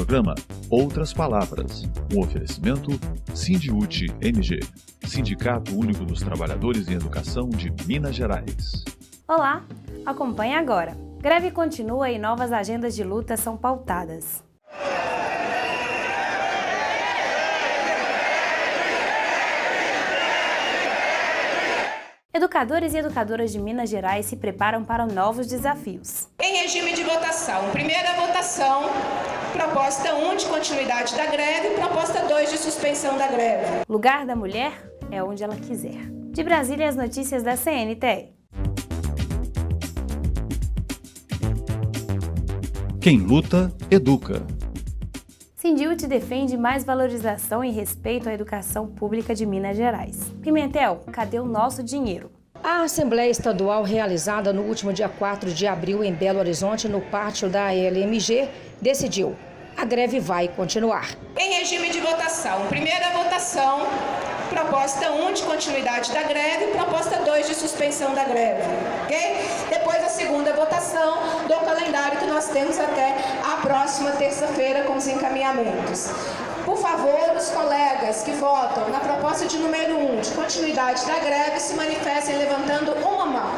programa Outras Palavras, um oferecimento Sindiúti MG, Sindicato Único dos Trabalhadores em Educação de Minas Gerais. Olá, acompanhe agora. Greve continua e novas agendas de luta são pautadas. Educadores e educadoras de Minas Gerais se preparam para novos desafios. Em regime de votação, primeira votação, proposta 1 de continuidade da greve, proposta 2 de suspensão da greve. Lugar da mulher é onde ela quiser. De Brasília, as notícias da CNTE. Quem luta, educa. Sindiúti defende mais valorização e respeito à educação pública de Minas Gerais. Pimentel, cadê o nosso dinheiro? A Assembleia Estadual realizada no último dia 4 de abril em Belo Horizonte, no pátio da LMG, decidiu: a greve vai continuar. Em regime de votação, primeira votação, proposta 1 de continuidade da greve, proposta 2 de suspensão da greve. Ok? Depois a segunda votação do calendário que nós temos até a próxima terça-feira com os encaminhamentos. Por favor, os colegas que votam na proposta de número 1 de continuidade da greve se manifestem levantando uma mão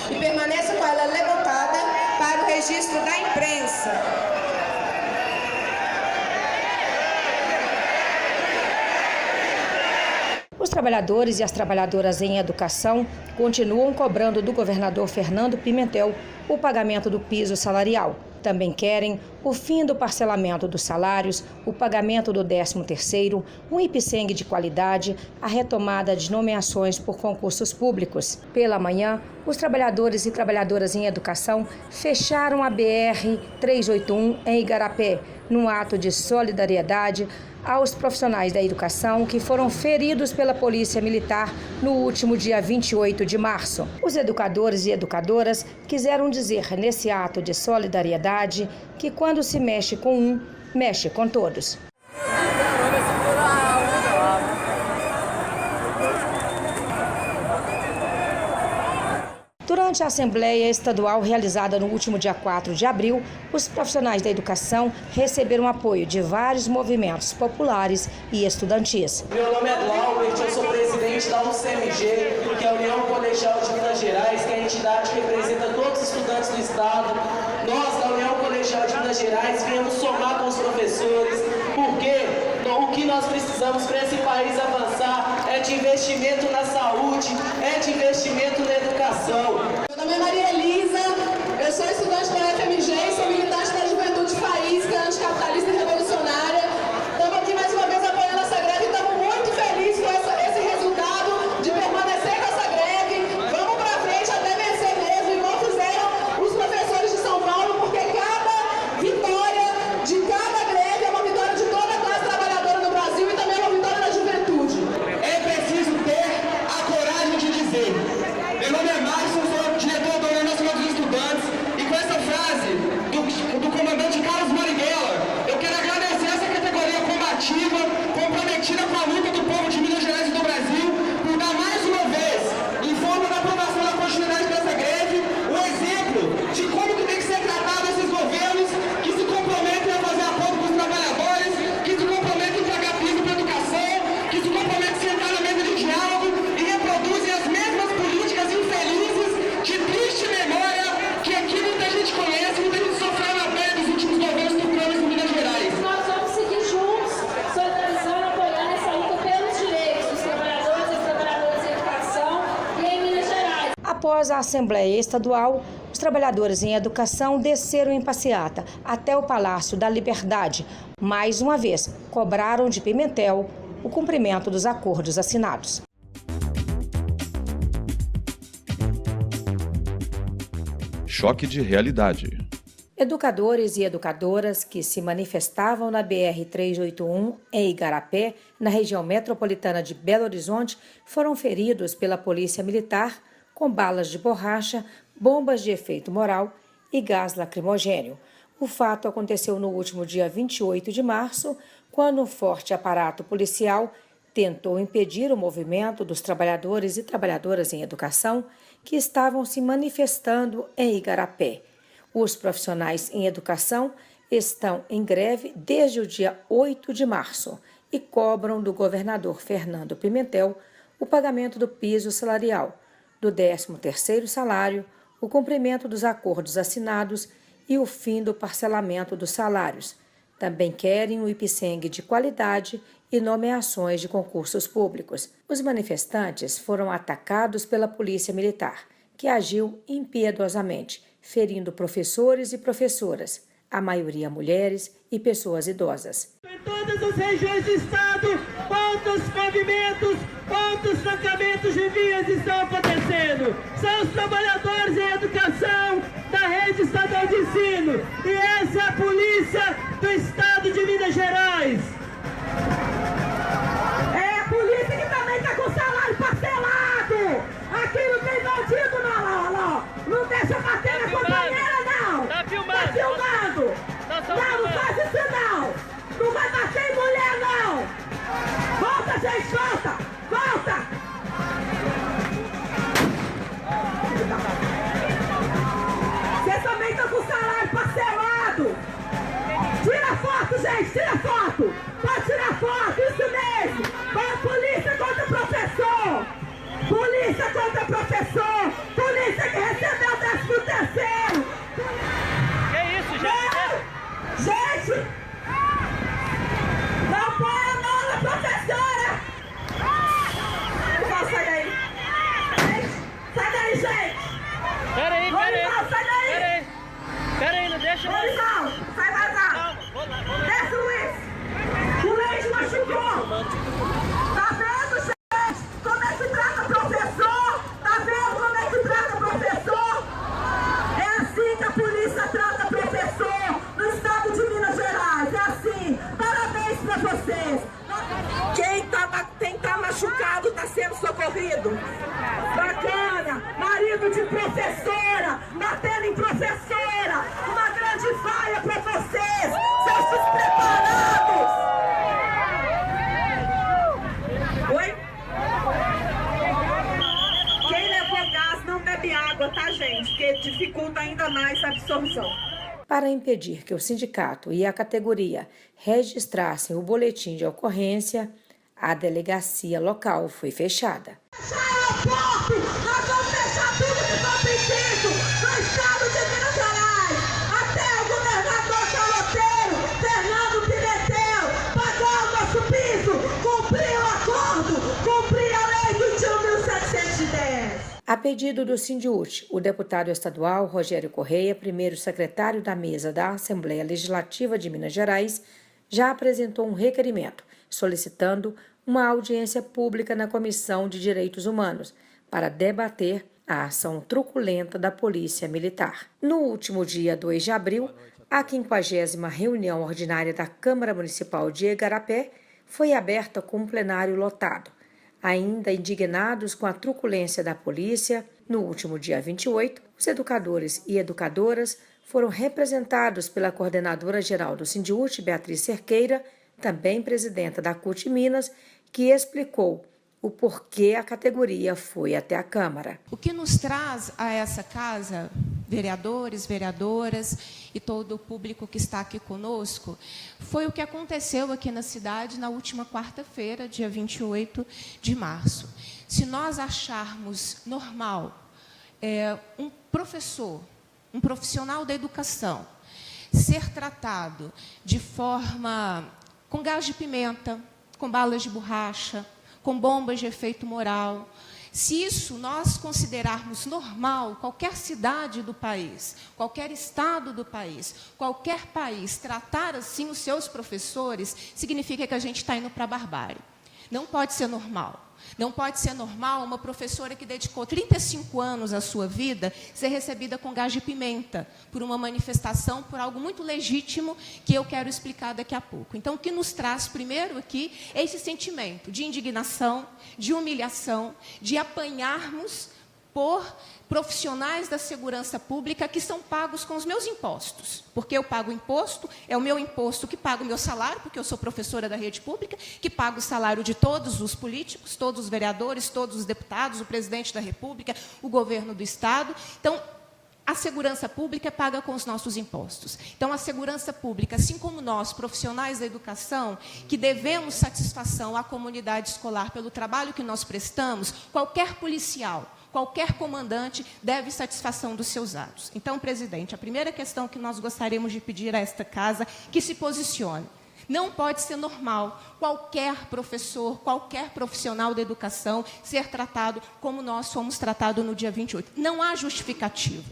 e permaneçam com ela levantada para o registro da imprensa. Os trabalhadores e as trabalhadoras em educação continuam cobrando do governador Fernando Pimentel o pagamento do piso salarial. Também querem o fim do parcelamento dos salários, o pagamento do 13º, um IPSENG de qualidade, a retomada de nomeações por concursos públicos. Pela manhã, os trabalhadores e trabalhadoras em educação fecharam a BR-381 em Igarapé, num ato de solidariedade aos profissionais da educação que foram feridos pela Polícia Militar no último dia 28 de março. Os educadores e educadoras quiseram dizer nesse ato de solidariedade que quando se mexe com um, mexe com todos. Durante a Assembleia Estadual realizada no último dia 4 de abril, os profissionais da educação receberam apoio de vários movimentos populares e estudantis. Meu nome é Glauber, eu sou presidente da UCMG, que é a União Colegial de Minas Gerais, que é a entidade que representa todos os estudantes do estado. Nós, da União Colegial de Minas Gerais, viemos somar com os professores, porque o que nós precisamos para esse país avançar é de investimento na saúde, é de investimento na educação. Meu nome é Maria Elisa, eu sou estudante da UFMG e sou militante da Juventude Faísca, anticapitalista e revolucionária. Estamos aqui mais uma vez apoiando essa greve e estamos muito felizes com esse resultado de permanecer com essa greve. Vamos para frente até vencer mesmo, igual fizeram os professores de São Paulo, porque cada vitória de cada greve é uma vitória de toda a classe trabalhadora do Brasil e também é uma vitória da juventude. É preciso ter a coragem de dizer: meu nome é Márcio, sou diretor da União Nacional dos Estudantes, e com essa frase do comandante Carlos Marighella, eu quero agradecer essa categoria combativa, comprometida com a luta do povo de Minas Gerais e do Brasil, por dar mais uma vez, em forma da aprovação da continuidade dessa greve, um exemplo de como que tem que ser tratado esses governos que se comprometem a fazer acordo com os trabalhadores, que se comprometem a pagar piso para a educação, que se comprometem a sentar na mesa de diálogo e reproduzem as mesmas políticas infelizes de triste memória que aqui muita gente conhece, muita gente sofreu na pele dos últimos governos tucanos em Minas Gerais. Nós vamos seguir juntos, solidarizando, apoiando essa luta pelos direitos dos trabalhadores e trabalhadoras em educação e em Minas Gerais. Após a Assembleia Estadual, os trabalhadores em educação desceram em passeata até o Palácio da Liberdade. Mais uma vez, cobraram de Pimentel o cumprimento dos acordos assinados. Choque de realidade. Educadores e educadoras que se manifestavam na BR-381 em Igarapé, na região metropolitana de Belo Horizonte, foram feridos pela Polícia Militar com balas de borracha, bombas de efeito moral e gás lacrimogênio. O fato aconteceu no último dia 28 de março, quando um forte aparato policial tentou impedir o movimento dos trabalhadores e trabalhadoras em educação que estavam se manifestando em Igarapé. Os profissionais em educação estão em greve desde o dia 8 de março e cobram do governador Fernando Pimentel o pagamento do piso salarial, do 13º salário, o cumprimento dos acordos assinados e o fim do parcelamento dos salários. Também querem o IPSENG de qualidade e nomeações de concursos públicos. Os manifestantes foram atacados pela Polícia Militar, que agiu impiedosamente, ferindo professores e professoras, a maioria mulheres e pessoas idosas. Em todas as regiões do estado, pontos, movimentos, pontos, trancamentos de vias estão acontecendo. São os trabalhadores em educação da rede estadual de ensino. E essa é a polícia do estado de Minas Gerais. É a polícia que também está com salário parcelado. Aqui não tem bandido não. Não deixa bater na companheira não. Tá filmando. Tá filmando. Não faz isso não. Não vai bater em mulher não. Volta, gente, volta. Volta. Vocês também estão com salário parcelado. Tira foto, gente, tira foto. Pode tirar foto, isso mesmo. Polícia contra o professor. Polícia contra o professor. Polícia que recebeu o 13º. Que isso, gente? Gente! Não põe a mão na professora! Não, sai daí! Sai daí, gente! Peraí. Sai daí! Peraí, não deixa... Lourival, sai vazar! Desce, Luiz! O leite machucou! Tá vendo, gente? Como é que trata professor? Tá vendo como é que trata professor? É assim que a polícia trata professor no estado de Minas Gerais. É assim. Parabéns pra vocês. Quem tá machucado tá sendo socorrido. Bacana. Marido de professora, batendo em professora. Uma grande falha pra vocês, seus despreparados. Oi? Quem levou gás não bebe água, tá, gente? Porque dificulta ainda mais a absorção. Para impedir que o sindicato e a categoria registrassem o boletim de ocorrência, a delegacia local foi fechada. Aeroporto! Nós vamos fechar tudo que for preciso no estado de Minas Gerais! Até o governador caloteiro, Fernando Pimentel, pagou o nosso piso, cumpriu o acordo, cumpriu a lei 21.710. A pedido do Sindiúti, o deputado estadual Rogério Correia, primeiro secretário da mesa da Assembleia Legislativa de Minas Gerais, já apresentou um requerimento solicitando uma audiência pública na Comissão de Direitos Humanos para debater a ação truculenta da Polícia Militar. No último dia 2 de abril, a 50ª reunião ordinária da Câmara Municipal de Igarapé foi aberta com um plenário lotado. Ainda indignados com a truculência da polícia, no último dia 28, os educadores e educadoras foram representados pela coordenadora-geral do Sindiúti, Beatriz Cerqueira, também presidenta da CUT Minas, que explicou o porquê a categoria foi até a Câmara. O que nos traz a essa casa, vereadores, vereadoras e todo o público que está aqui conosco, foi o que aconteceu aqui na cidade na última quarta-feira, dia 28 de março. Se nós acharmos normal um professor, um profissional da educação, ser tratado de forma com gás de pimenta, com balas de borracha, com bombas de efeito moral, se isso nós considerarmos normal, qualquer cidade do país, qualquer estado do país, qualquer país tratar assim os seus professores, significa que a gente está indo para a barbárie. Não pode ser normal. Não pode ser normal uma professora que dedicou 35 anos à sua vida ser recebida com gás de pimenta por uma manifestação, por algo muito legítimo que eu quero explicar daqui a pouco. Então, o que nos traz primeiro aqui é esse sentimento de indignação, de humilhação, de apanharmos por profissionais da segurança pública que são pagos com os meus impostos. Porque eu pago imposto, é o meu imposto que paga o meu salário, porque eu sou professora da rede pública, que paga o salário de todos os políticos, todos os vereadores, todos os deputados, o presidente da República, o governo do Estado. Então, A segurança pública é paga com os nossos impostos. Então, a segurança pública, assim como nós, profissionais da educação, que devemos satisfação à comunidade escolar pelo trabalho que nós prestamos, qualquer policial, qualquer comandante deve satisfação dos seus atos. Então, presidente, a primeira questão que nós gostaríamos de pedir a esta casa, que se posicione. Não pode ser normal qualquer professor, qualquer profissional da educação ser tratado como nós fomos tratados no dia 28. Não há justificativa.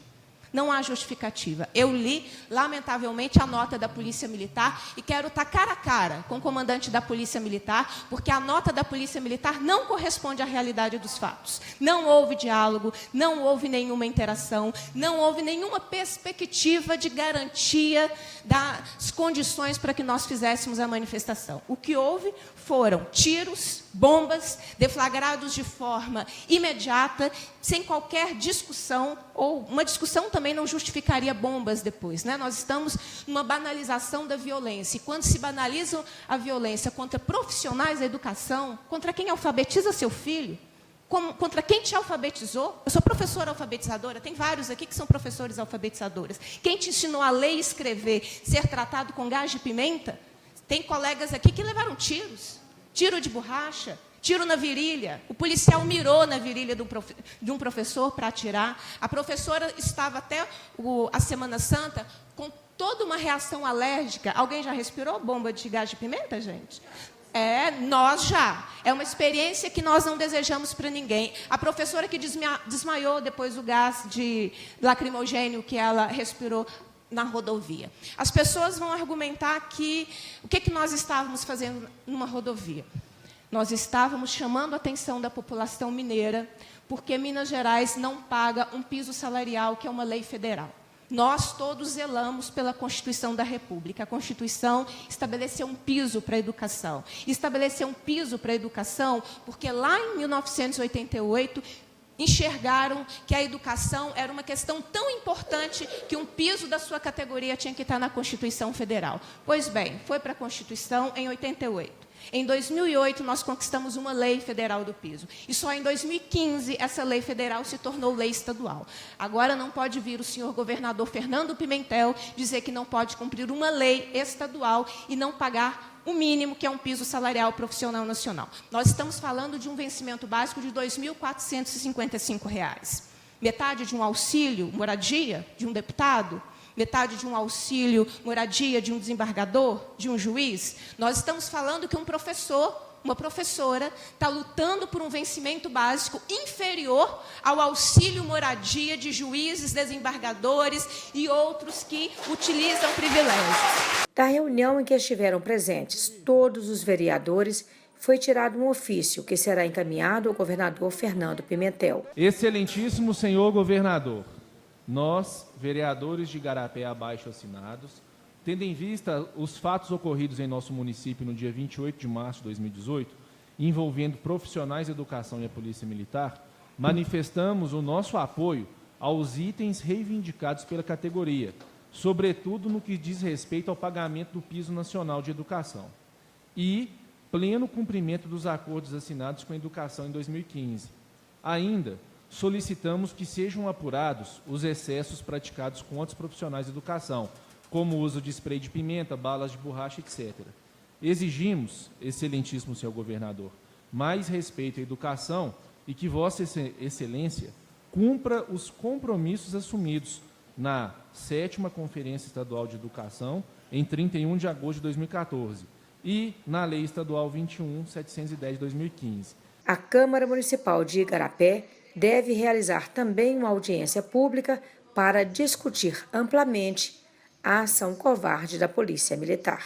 Não há justificativa. Eu li, lamentavelmente, a nota da Polícia Militar e quero estar cara a cara com o comandante da Polícia Militar, porque a nota da Polícia Militar não corresponde à realidade dos fatos. Não houve diálogo, não houve nenhuma interação, não houve nenhuma perspectiva de garantia das condições para que nós fizéssemos a manifestação. O que houve foram tiros, bombas, deflagrados de forma imediata, sem qualquer discussão, ou uma discussão também não justificaria bombas depois, né? Nós estamos numa banalização da violência, e quando se banaliza a violência contra profissionais da educação, contra quem alfabetiza seu filho, contra quem te alfabetizou. Eu sou professora alfabetizadora, tem vários aqui que são professores alfabetizadores. Quem te ensinou a ler e escrever, ser tratado com gás de pimenta? Tem colegas aqui que levaram tiros, tiro de borracha, tiro na virilha. O policial mirou na virilha de um professor para atirar. A professora estava até a Semana Santa com toda uma reação alérgica. Alguém já respirou bomba de gás de pimenta, gente? Nós já. É uma experiência que nós não desejamos para ninguém. A professora que desmaiou depois do gás de lacrimogênio que ela respirou na rodovia. As pessoas vão argumentar que o que nós estávamos fazendo numa rodovia? Nós estávamos chamando a atenção da população mineira, porque Minas Gerais não paga um piso salarial, que é uma lei federal. Nós todos zelamos pela Constituição da República. A Constituição estabeleceu um piso para a educação. Estabeleceu um piso para a educação porque lá em 1988 enxergaram que a educação era uma questão tão importante que um piso da sua categoria tinha que estar na Constituição Federal. Pois bem, foi para a Constituição em 88. Em 2008, nós conquistamos uma lei federal do piso. E só em 2015, essa lei federal se tornou lei estadual. Agora não pode vir o senhor governador Fernando Pimentel dizer que não pode cumprir uma lei estadual e não pagar o mínimo, que é um piso salarial profissional nacional. Nós estamos falando de um vencimento básico de R$ 2.455. Metade de um auxílio moradia de um deputado, metade de um auxílio moradia de um desembargador, de um juiz. Nós estamos falando que um professor, uma professora, está lutando por um vencimento básico inferior ao auxílio moradia de juízes, desembargadores e outros que utilizam privilégios. Da reunião em que estiveram presentes todos os vereadores, foi tirado um ofício que será encaminhado ao governador Fernando Pimentel. Excelentíssimo senhor governador, nós, vereadores de Igarapé abaixo assinados, tendo em vista os fatos ocorridos em nosso município no dia 28 de março de 2018, envolvendo profissionais de educação e a Polícia Militar, manifestamos o nosso apoio aos itens reivindicados pela categoria, sobretudo no que diz respeito ao pagamento do piso nacional de educação e pleno cumprimento dos acordos assinados com a educação em 2015. Ainda solicitamos que sejam apurados os excessos praticados com outros profissionais de educação, como o uso de spray de pimenta, balas de borracha, etc. Exigimos, excelentíssimo senhor governador, mais respeito à educação e que Vossa Excelência cumpra os compromissos assumidos na 7ª Conferência Estadual de Educação, em 31 de agosto de 2014, e na Lei Estadual 21.710 de 2015. A Câmara Municipal de Igarapé deve realizar também uma audiência pública para discutir amplamente a ação covarde da Polícia Militar.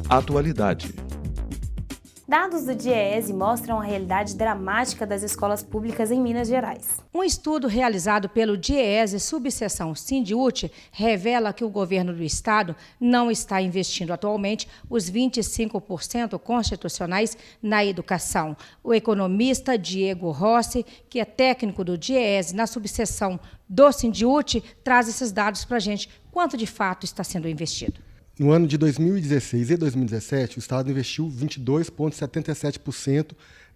Atualidade. Dados do DIEESE mostram a realidade dramática das escolas públicas em Minas Gerais. Um estudo realizado pelo DIEESE, subseção Sindiúti, revela que o governo do estado não está investindo atualmente os 25% constitucionais na educação. O economista Diego Rossi, que é técnico do DIEESE na subseção do Sindiúti, traz esses dados para a gente. Quanto de fato está sendo investido? No ano de 2016 e 2017, o Estado investiu 22,77%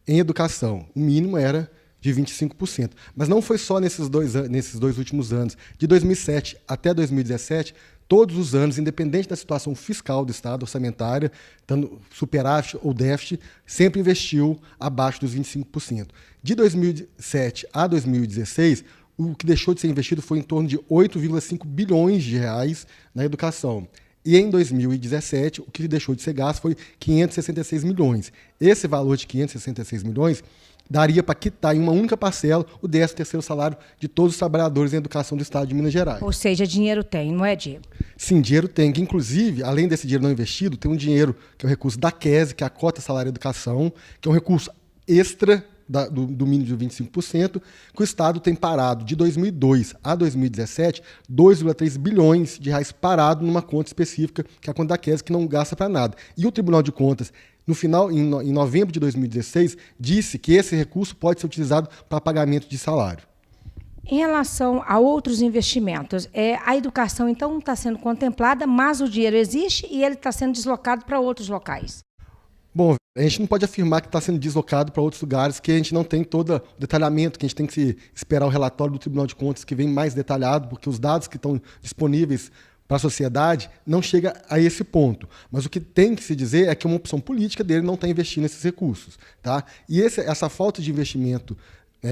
em educação. O mínimo era de 25%. Mas não foi só nesses dois últimos anos. De 2007 até 2017, todos os anos, independente da situação fiscal do Estado, orçamentária, estando superávit ou déficit, sempre investiu abaixo dos 25%. De 2007 a 2016, o que deixou de ser investido foi em torno de 8,5 bilhões de reais na educação. E em 2017, o que deixou de ser gasto foi 566 milhões. Esse valor de 566 milhões daria para quitar em uma única parcela o 13º salário de todos os trabalhadores em educação do Estado de Minas Gerais. Ou seja, dinheiro tem, não é, Diego? Sim, dinheiro tem. Que, inclusive, além desse dinheiro não investido, tem um dinheiro que é o recurso da QESE, que é a cota salário educação, que é um recurso extra do mínimo de 25%, que o Estado tem parado de 2002 a 2017, 2,3 bilhões de reais parado numa conta específica, que é a conta da QESE, que não gasta para nada. E o Tribunal de Contas, no final, em novembro de 2016, disse que esse recurso pode ser utilizado para pagamento de salário. Em relação a outros investimentos, a educação, então, está sendo contemplada, mas o dinheiro existe e ele está sendo deslocado para outros locais. Bom, a gente não pode afirmar que está sendo deslocado para outros lugares, que a gente não tem todo o detalhamento, que a gente tem que esperar o relatório do Tribunal de Contas, que vem mais detalhado, porque os dados que estão disponíveis para a sociedade não chega a esse ponto. Mas o que tem que se dizer é que uma opção política dele não está investindo nesses recursos. Tá? E essa falta de investimento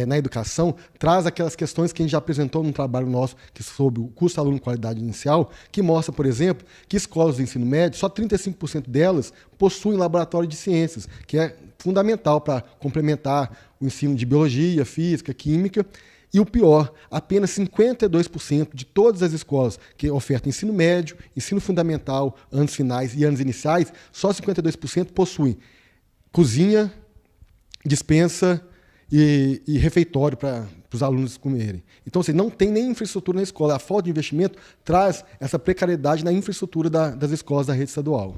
na educação traz aquelas questões que a gente já apresentou num trabalho nosso que sobre o custo aluno qualidade inicial, que mostra, por exemplo, que escolas do ensino médio, só 35% delas possuem laboratório de ciências, que é fundamental para complementar o ensino de biologia, física, química. E o pior, apenas 52% de todas as escolas que ofertam ensino médio, ensino fundamental, anos finais e anos iniciais, só 52% possuem cozinha, despensa e refeitório para os alunos comerem. Então, assim, não tem nem infraestrutura na escola. A falta de investimento traz essa precariedade na infraestrutura das escolas da rede estadual.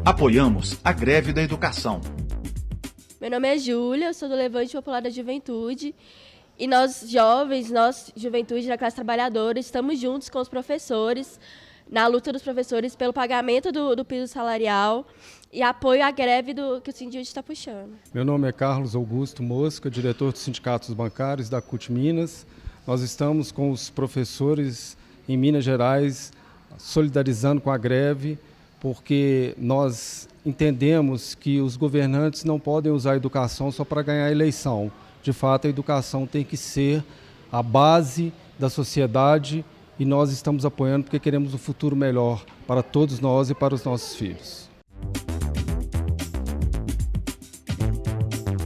Apoiamos a greve da educação. Meu nome é Júlia, eu sou do Levante Popular da Juventude e nós jovens, nós, juventude da classe trabalhadora, estamos juntos com os professores na luta dos professores pelo pagamento do piso salarial e apoio à greve que o Sindicute está puxando. Meu nome é Carlos Augusto Mosca, diretor dos sindicatos bancários da CUT Minas. Nós estamos com os professores em Minas Gerais solidarizando com a greve, porque nós entendemos que os governantes não podem usar a educação só para ganhar a eleição. De fato, a educação tem que ser a base da sociedade e nós estamos apoiando porque queremos um futuro melhor para todos nós e para os nossos filhos.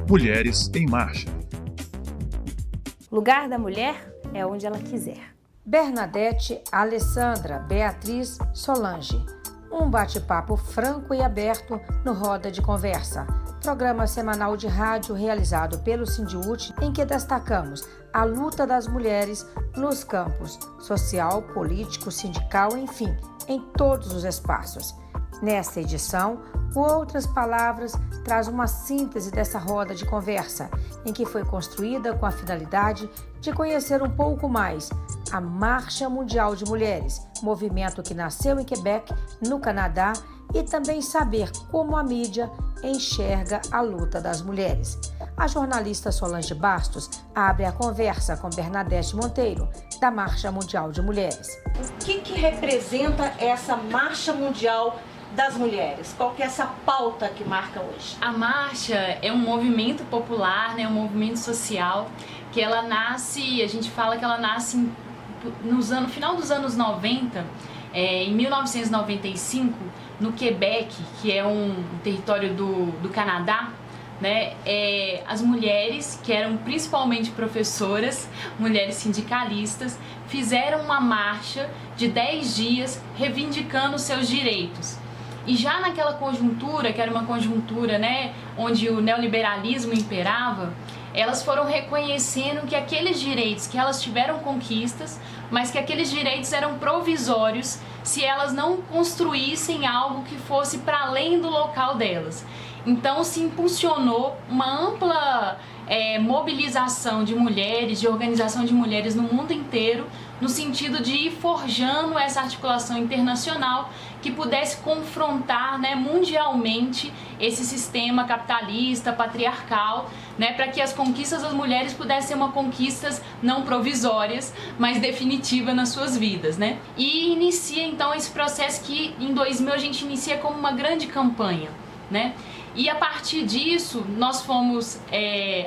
Mulheres em Marcha. Lugar da mulher é onde ela quiser. Bernadette, Alessandra, Beatriz, Solange. Um bate-papo franco e aberto no Roda de Conversa, programa semanal de rádio realizado pelo Sindicute, em que destacamos a luta das mulheres nos campos social, político, sindical, enfim, em todos os espaços. Nesta edição, Outras Palavras traz uma síntese dessa roda de conversa, em que foi construída com a finalidade de conhecer um pouco mais a Marcha Mundial de Mulheres, movimento que nasceu em Quebec, no Canadá, e também saber como a mídia enxerga a luta das mulheres. A jornalista Solange Bastos abre a conversa com Bernadette Monteiro, da Marcha Mundial de Mulheres. O que representa essa Marcha Mundial das Mulheres? Qual que é essa pauta que marca hoje? A marcha é um movimento popular, né, um movimento social, que ela nasce, a gente fala que ela nasce no final dos anos 90, em 1995, no Quebec, que é um território do Canadá, né, as mulheres, que eram principalmente professoras, mulheres sindicalistas, fizeram uma marcha de 10 dias reivindicando seus direitos. E já naquela conjuntura, que era uma conjuntura, né, onde o neoliberalismo imperava, elas foram reconhecendo que aqueles direitos, que elas tiveram conquistas, mas que aqueles direitos eram provisórios se elas não construíssem algo que fosse para além do local delas. Então se impulsionou uma ampla mobilização de mulheres, de organização de mulheres no mundo inteiro, no sentido de ir forjando essa articulação internacional que pudesse confrontar, né, mundialmente esse sistema capitalista, patriarcal, né, para que as conquistas das mulheres pudessem ser conquistas não provisórias, mas definitivas nas suas vidas, né? E inicia então esse processo que em 2000 a gente inicia como uma grande campanha, né? E a partir disso nós fomos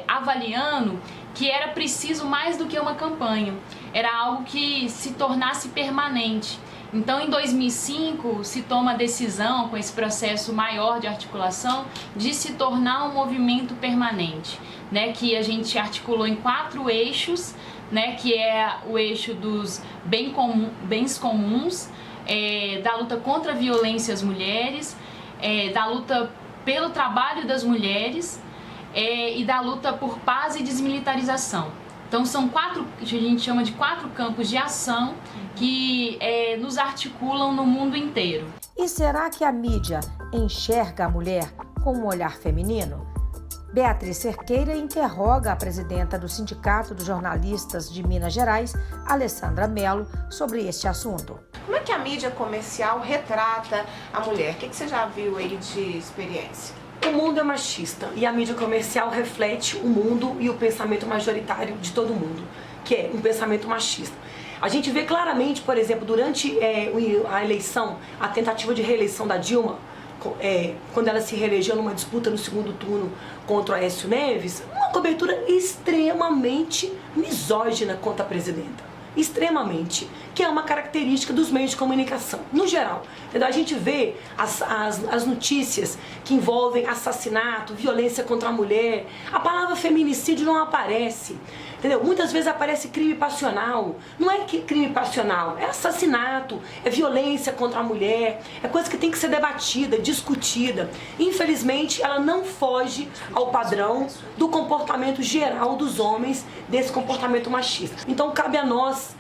avaliando que era preciso mais do que uma campanha, era algo que se tornasse permanente. Então, em 2005, se toma a decisão, com esse processo maior de articulação, de se tornar um movimento permanente, né, que a gente articulou em 4 eixos, né, que é o eixo dos bens comuns, da luta contra a violência às mulheres, da luta pelo trabalho das mulheres e da luta por paz e desmilitarização. Então são 4, a gente chama de 4 campos de ação que nos articulam no mundo inteiro. E será que a mídia enxerga a mulher com um olhar feminino? Beatriz Cerqueira interroga a presidenta do Sindicato dos Jornalistas de Minas Gerais, Alessandra Mello, sobre este assunto. Como é que a mídia comercial retrata a mulher? O que você já viu aí de experiência? O mundo é machista e a mídia comercial reflete o mundo e o pensamento majoritário de todo mundo, que é um pensamento machista. A gente vê claramente, por exemplo, durante a eleição, a tentativa de reeleição da Dilma, quando ela se reelegeu numa disputa no segundo turno contra o Aécio Neves, uma cobertura extremamente misógina contra a presidenta. Extremamente, que é uma característica dos meios de comunicação, no geral. Entendeu? A gente vê as notícias que envolvem assassinato, violência contra a mulher, a palavra feminicídio não aparece. Entendeu? Muitas vezes aparece crime passional. Não é crime passional, é assassinato, é violência contra a mulher, é coisa que tem que ser debatida, discutida. Infelizmente, ela não foge ao padrão do comportamento geral dos homens, desse comportamento machista. Então, cabe a nós,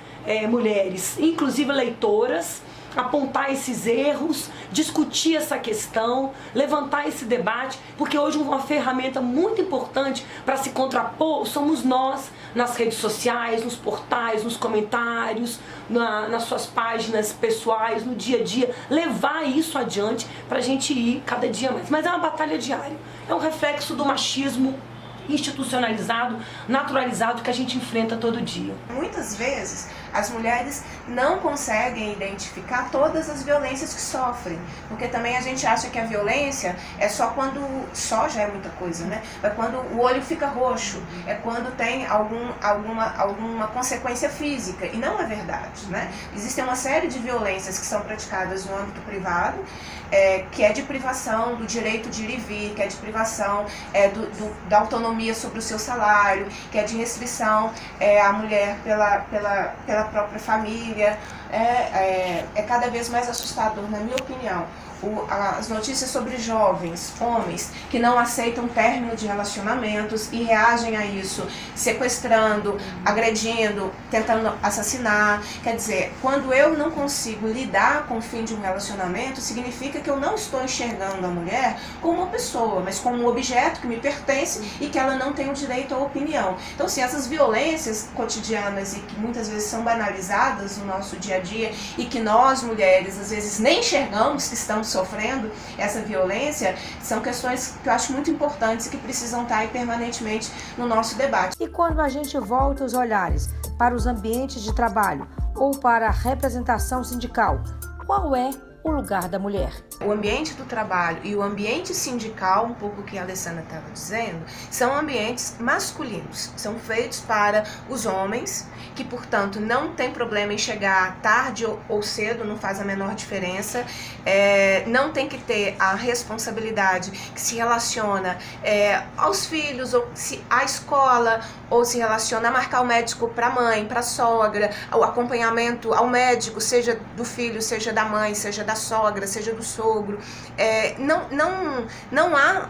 mulheres, inclusive leitoras, apontar esses erros, discutir essa questão, levantar esse debate, porque hoje uma ferramenta muito importante para se contrapor somos nós, nas redes sociais, nos portais, nos comentários, nas suas páginas pessoais, no dia a dia, levar isso adiante para a gente ir cada dia mais. Mas é uma batalha diária, é um reflexo do machismo institucionalizado, naturalizado que a gente enfrenta todo dia. Muitas vezes as mulheres não conseguem identificar todas as violências que sofrem, porque também a gente acha que a violência é só quando, só já é muita coisa, né? É quando o olho fica roxo, é quando tem alguma consequência física, e não é verdade, né? Existem uma série de violências que são praticadas no âmbito privado, que é de privação do direito de ir e vir, que é de privação da autonomia sobre o seu salário, que é de restrição à mulher pela própria família. É cada vez mais assustador, na minha opinião, as notícias sobre jovens, homens, que não aceitam término de relacionamentos e reagem a isso, sequestrando, agredindo, tentando assassinar. Quer dizer, quando eu não consigo lidar com o fim de um relacionamento, significa que eu não estou enxergando a mulher como uma pessoa, mas como um objeto que me pertence e que ela não tem o direito à opinião. Então, assim, essas violências cotidianas e que muitas vezes são banalizadas no nosso dia a dia e que nós, mulheres, às vezes nem enxergamos que estamos sofrendo essa violência, são questões que eu acho muito importantes e que precisam estar aí permanentemente no nosso debate. E quando a gente volta os olhares para os ambientes de trabalho ou para a representação sindical, qual é o lugar da mulher? O ambiente do trabalho e o ambiente sindical, um pouco o que a Alessandra estava dizendo, são ambientes masculinos, são feitos para os homens, que, portanto, não tem problema em chegar tarde ou cedo, não faz a menor diferença, não tem que ter a responsabilidade que se relaciona aos filhos, ou à escola, ou se relaciona a marcar o médico para a mãe, para a sogra, o acompanhamento ao médico, seja do filho, seja da mãe, seja da sogra, seja do sogro. Não há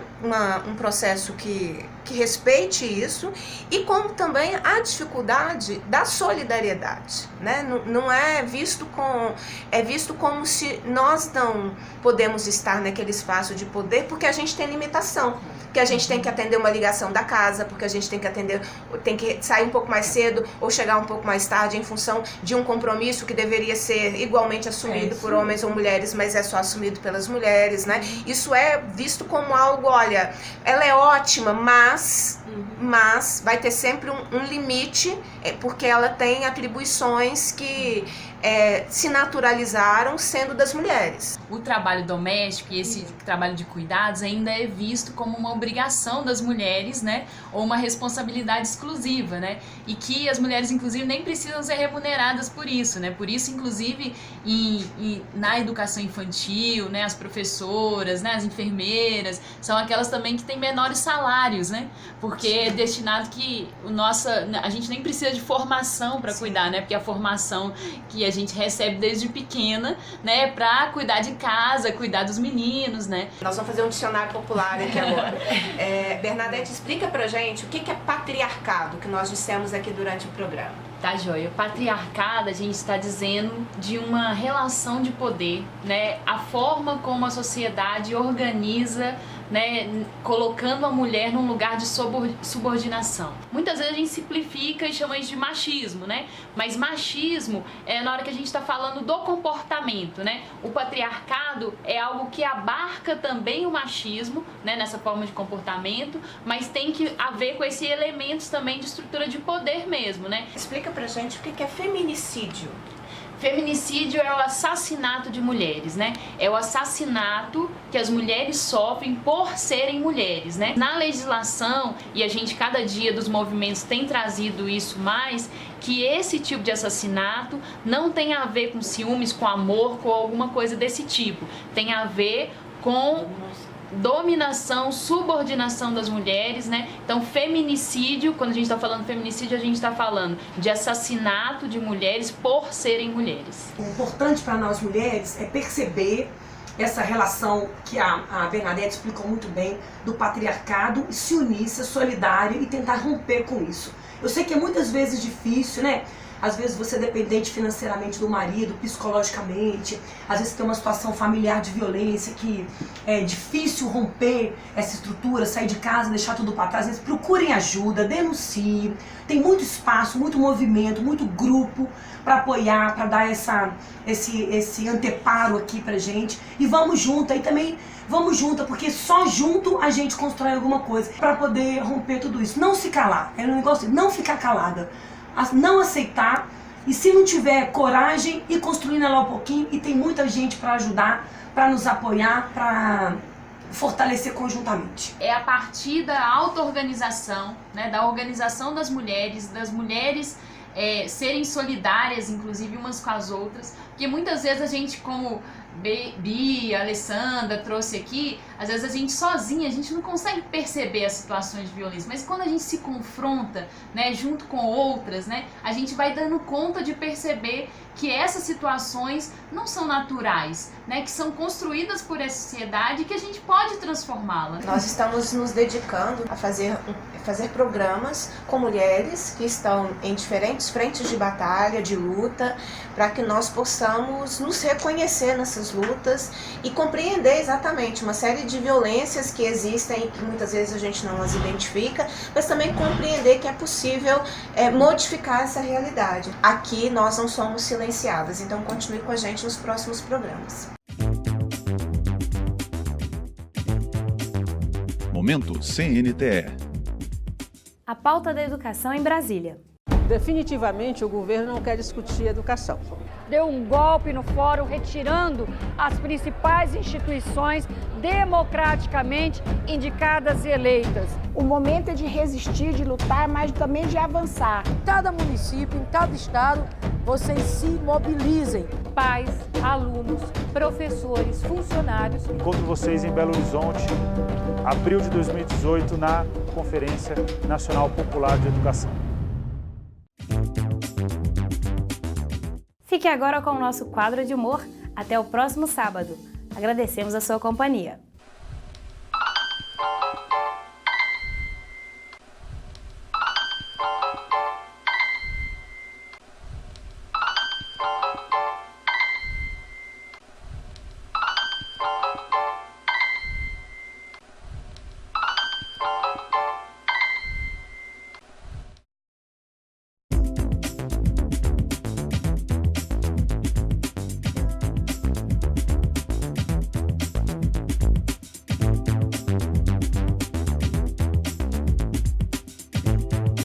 um processo que respeite isso, e como também a dificuldade da solidariedade, né? Não é visto como se nós não podemos estar naquele espaço de poder porque a gente tem limitação. porque a gente tem que atender uma ligação da casa, porque a gente tem que sair um pouco mais cedo ou chegar um pouco mais tarde em função de um compromisso que deveria ser igualmente assumido por homens ou mulheres, mas é só assumido pelas mulheres, né? Isso é visto como algo, olha, ela é ótima, mas vai ter sempre um limite, porque ela tem atribuições que se naturalizaram sendo das mulheres. O trabalho doméstico e esse trabalho de cuidados ainda é visto como uma obrigação das mulheres, né? Ou uma responsabilidade exclusiva, né? E que as mulheres, inclusive, nem precisam ser remuneradas por isso, né? Por isso, inclusive, na educação infantil, né? As professoras, né? As enfermeiras, são aquelas também que têm menores salários, né? Porque é destinado que a gente nem precisa de formação para cuidar, né? Porque a formação que a gente recebe desde pequena, né, para cuidar de casa, cuidar dos meninos, né? Nós vamos fazer um dicionário popular aqui agora. Bernadette, explica pra gente o que é patriarcado, que nós dissemos aqui durante o programa. Tá, joia. O patriarcado, a gente está dizendo de uma relação de poder, né? A forma como a sociedade organiza, né, colocando a mulher num lugar de subordinação. Muitas vezes a gente simplifica e chama isso de machismo, né? Mas machismo é na hora que a gente está falando do comportamento, né? O patriarcado é algo que abarca também o machismo, né, nessa forma de comportamento, mas tem que haver com esses elementos também de estrutura de poder mesmo, né? Explica pra gente o que é feminicídio. Feminicídio é o assassinato de mulheres, né? É o assassinato que as mulheres sofrem por serem mulheres, né? Na legislação, e a gente cada dia dos movimentos tem trazido isso mais, que esse tipo de assassinato não tem a ver com ciúmes, com amor, com alguma coisa desse tipo. Tem a ver com dominação, subordinação das mulheres, né? Então, feminicídio, quando a gente está falando feminicídio, a gente está falando de assassinato de mulheres por serem mulheres. O importante para nós mulheres é perceber essa relação que a Bernadette explicou muito bem, do patriarcado, e se unir, ser solidário e tentar romper com isso. Eu sei que é muitas vezes difícil, né? Às vezes você é dependente financeiramente do marido, psicologicamente, às vezes tem uma situação familiar de violência que é difícil romper essa estrutura, sair de casa, deixar tudo para trás. Às vezes procurem ajuda, denunciem. Tem muito espaço, muito movimento, muito grupo para apoiar, para dar esse anteparo aqui pra gente. E vamos junto, aí também vamos junto, porque só junto a gente constrói alguma coisa para poder romper tudo isso. Não se calar, é um negócio de não ficar calada. Não aceitar, e se não tiver coragem, ir construindo ela um pouquinho, e tem muita gente para ajudar, para nos apoiar, para fortalecer conjuntamente. É a partir da auto-organização, né, da organização das mulheres serem solidárias, inclusive umas com as outras, porque muitas vezes a gente, como Bia, Alessandra trouxe aqui, às vezes a gente sozinha, a gente não consegue perceber as situações de violência, mas quando a gente se confronta, né, junto com outras, né, a gente vai dando conta de perceber que essas situações não são naturais, né, que são construídas por essa sociedade e que a gente pode transformá-la. Nós estamos nos dedicando a fazer programas com mulheres que estão em diferentes frentes de batalha, de luta, para que nós possamos nos reconhecer nessas lutas e compreender exatamente uma série de violências que existem e que muitas vezes a gente não as identifica, mas também compreender que é possível modificar essa realidade. Aqui nós não somos silenciadas, então continue com a gente nos próximos programas. Momento CNTE. A pauta da educação em Brasília. Definitivamente o governo não quer discutir educação. Deu um golpe no fórum, retirando as principais instituições democraticamente indicadas e eleitas. O momento é de resistir, de lutar, mas também de avançar. Em cada município, em cada estado, vocês se mobilizem. Pais, alunos, professores, funcionários. Encontro vocês em Belo Horizonte, abril de 2018, na Conferência Nacional Popular de Educação. Fique agora com o nosso quadro de humor. Até o próximo sábado. Agradecemos a sua companhia.